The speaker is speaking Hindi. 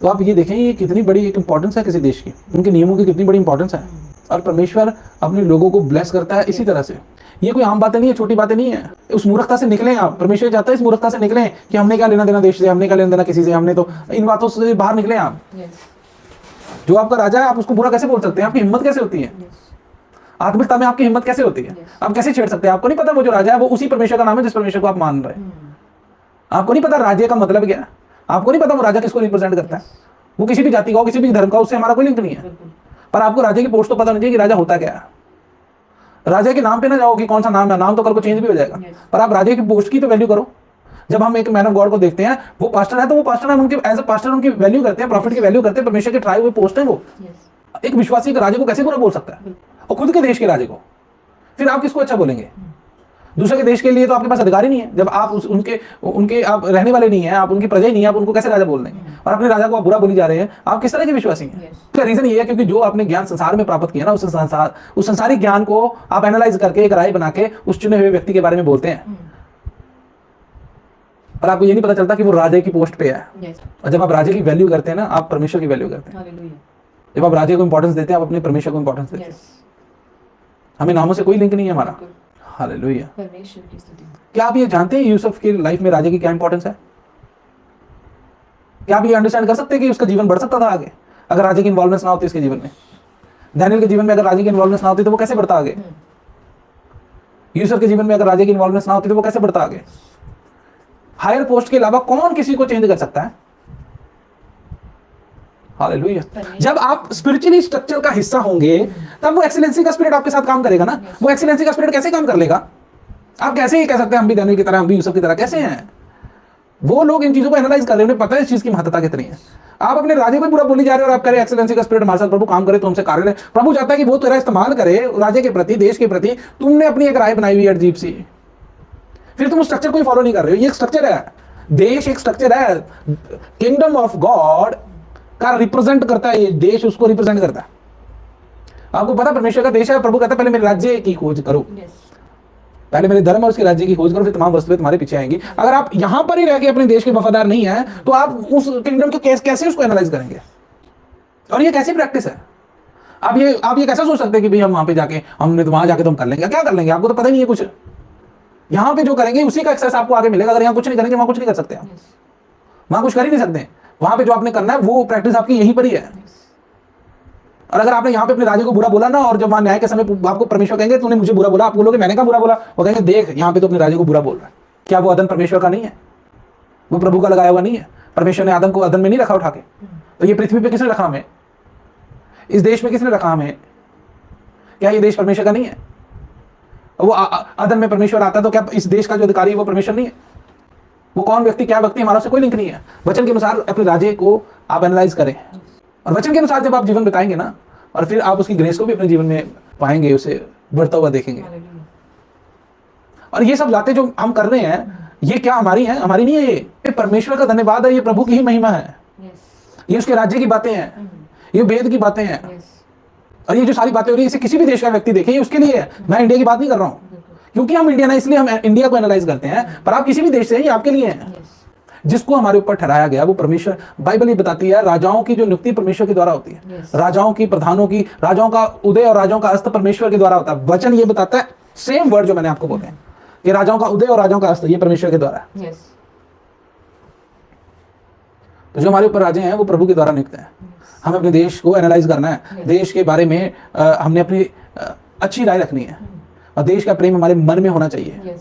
तो आप ये देखें ये कितनी बड़ी एक इंपॉर्टेंस है किसी देश की, उनके नियमों की कितनी बड़ी इंपॉर्टेंस है। और परमेश्वर अपने लोगों को ब्लेस करता है इसी तरह से। ये कोई आम बातें नहीं है, छोटी बातें नहीं है। उस मूर्खता से निकलें आप, परमेश्वर चाहता है इस मूर्खता से निकलें कि हमने क्या लेना देना देश से, हमने क्या लेना देना किसी से, हमने तो इन बातों से बाहर निकले आप। जो आपका राजा है आप उसको बुरा कैसे बोल सकते हैं? आपकी हिम्मत कैसे होती है? आत्मिकता में आपकी हिम्मत कैसे होती है? आप कैसे छेड़ सकते हैं? आपको नहीं पता वो जो राजा है वो उसी परमेश्वर का नाम है जिस परमेश्वर को आप मान रहे हैं। आपको नहीं पता राज्य का मतलब क्या है? आपको नहीं पता वो राजा किसको रिप्रेजेंट करता है? वो किसी भी जाति का हो, किसी भी धर्म का, उससे हमारा कोई लिंक नहीं है। पर आपको राजा की पोस्ट तो पता नहीं चाहिए कि राजा होता क्या है। राजा के नाम पे ना जाओ कि कौन सा नाम है, नाम तो कल को चेंज भी हो जाएगा, पर आप राजा की पोस्ट की तो वैल्यू करो। जब हम एक मैन ऑफ गॉड को देखते हैं, वो पास्टर है तो वो पास्टर है, उनके एज अ पास्टर उनकी वैल्यू करते हैं, प्रॉफिट की वैल्यू करते हैं, परमेश्वर के ट्राई हुए पोस्ट है वो। एक विश्वासी के राजे को कैसे बुरा बोल सकता है, और खुद के देश के राजे को? फिर आप किसको अच्छा बोलेंगे? दूसरे के देश के लिए तो आपके पास अधिकार ही नहीं है। जब आप उनके आप रहने वाले नहीं है, आप उनकी प्रजा ही नहीं है, आप उनको कैसे राजा बोल देंगे? और अपने राजा को आप बुरा बोली जा रहे हैं, आप किस तरह के विश्वासी हैं? इसका रीजन ये है क्योंकि जो आपने ज्ञान संसार में प्राप्त किया ना, उस संसारिक ज्ञान को आप एनालाइज करके एक राय बना के उस चुने हुए व्यक्ति के बारे में बोलते हैं, और आपको ये नहीं पता चलता कि वो राजा की पोस्ट पे है। और जब आप राजा की वैल्यू करते हैं ना, आप परमेश्वर की वैल्यू करते हैं। जब आप राजा को इंपॉर्टेंस देते हैं, आप अपने परमेश्वर को इंपॉर्टेंस देते हैं। हमें नामों से कोई लिंक नहीं है हमारा। हालेलुया। क्या आप ये जानते हैं यूसुफ की लाइफ में राजा की क्या इंपॉर्टेंस है? क्या आप ये अंडरस्टैंड कर सकते हैं कि उसका जीवन बढ़ सकता था आगे अगर राजा की इन्वॉल्वमेंट ना होती इसके जीवन में? दानियल के जीवन में अगर राजा की इन्वॉल्वमेंट ना होती तो वो कैसे बढ़ता आगे? यूसुफ के जीवन में अगर राजा की इन्वॉल्वमेंट ना होती तो वो कैसे बढ़ता आगे? हायर पोस्ट के अलावा कौन किसी को चेंज कर सकता है? हालेलुया। जब आप स्पिरिचुअली स्ट्रक्चर का हिस्सा होंगे तब वो एक्सीलेंसी का स्पिरिट आपके साथ काम करेगा ना। वो एक्सीलेंसी का स्पिरिट कैसे काम कर लेगा? आप कैसे ही कह सकते हैं हम भी दानियल की तरह, हम भी यूसुफ की तरह? कैसे हैं वो लोग? इन चीजों को एनालाइज कर रहे हैं, उन्हें पता है इस चीज की महत्ता कितनी है। आप अपने राजे को बुरा बोली जा रहे हो और आप कह रहे हैं एक्सीलेंसी का स्पिरिट हमारे साथ प्रभु काम करे तो हमसे कार्य ले। प्रभु चाहता है कि वो तेरा इस्तेमाल करे राजे के प्रति, देश के प्रति। तुमने अपनी एक राय बनाई हुई है अजीब सी, फिर तुम उस स्ट्रक्चर को फॉलो नहीं कर रहे हो। ये एक स्ट्रक्चर है, देश एक स्ट्रक्चर है। किंगडम ऑफ गॉड का रिप्रेजेंट करता है ये देश, उसको रिप्रेजेंट करता है। आपको पता परमेश्वर का देश है, प्रभु कहता है पहले मेरे राज्य की खोज करो, पहले मेरे धर्म और उसके राज्य की खोज करो, फिर तमाम वस्तुएं तुम्हारे पीछे आएंगी। अगर आप यहां पर ही रह के अपने देश के वफादार नहीं है तो आप उस किंगडम को कैसे उसको एनालाइज करेंगे? और ये कैसी प्रैक्टिस है? आप ये कैसे सोच सकते हैं कि भाई हम वहां पे जाके हमने तो वहां जाके तो हम कर लेंगे? क्या कर लेंगे? आपको तो पता ही नहीं है कुछ। यहां पे जो करेंगे उसी का एक्सेस आपको आगे मिलेगा। अगर यहाँ कुछ नहीं करेंगे वहां कुछ नहीं कर सकते, आप वहां कुछ कर ही नहीं सकते। वहां पे जो आपने करना है वो प्रैक्टिस आपकी यहीं पर ही है। और अगर आपने यहाँ पे अपने राजे को बुरा बोला ना, और जब वहां न्याय के समय आपको परमेश्वर कहेंगे तूने मुझे बुरा बोला, आप बोलोगे मैंने कहा बुरा बोला? वो कहेंगे देख यहाँ पे तो अपने राजे को बुरा बोल रहा है। क्या वो अदन परमेश्वर का नहीं है? वो प्रभु का लगाया हुआ नहीं है? परमेश्वर ने आदम को अदन में नहीं रखा उठा के? तो ये पृथ्वी पे किसने रखा हमें? इस देश में किसने रखा हमें? क्या ये देश परमेश्वर का नहीं है? वो अदन में परमेश्वर आता तो क्या इस देश का जो अधिकारी है वो परमेश्वर नहीं है? वो कौन व्यक्ति क्या व्यक्ति, हमारा से कोई लिंक नहीं है। वचन के अनुसार अपने राजे को आप एनालाइज करें, और वचन के अनुसार जब आप जीवन बिताएंगे ना, और फिर आप उसकी ग्रेस को भी अपने जीवन में पाएंगे, उसे बढ़ता हुआ देखेंगे। और ये सब बातें जो हम कर रहे हैं ये क्या हमारी हैं? हमारी नहीं है। ये परमेश्वर का धन्यवाद है, ये प्रभु की ही महिमा है। ये उसके राज्य की बातें हैं, ये वेद की बातें हैं। और ये जो सारी बातें हो रही है इसे किसी भी देश का व्यक्ति देखे, ये उसके लिए है। मैं इंडिया की बात नहीं कर रहा हूँ क्योंकि हम इंडियन है इसलिए हम इंडिया को एनालाइज करते हैं, पर आप किसी भी देश से हैं, ये आपके लिए है। जिसको हमारे ऊपर ठहराया गया वो परमेश्वर, बाइबल ये बताती है राजाओं की जो नियुक्ति परमेश्वर के द्वारा होती है। राजाओं की, प्रधानों की, राजाओं का उदय और राजाओं का अस्त परमेश्वर के द्वारा होता है। वचन ये बताता है, सेम वर्ड जो मैंने आपको बोले हैं कि राजाओं का उदय और राजाओं का अस्त ये परमेश्वर के द्वारा है। तो जो हमारे ऊपर राजे हैं वो प्रभु के द्वारा नियुक्त है। हमें अपने देश को एनालाइज करना है, देश के बारे में हमने अपनी अच्छी राय रखनी है, और देश का प्रेम हमारे मन में होना चाहिए।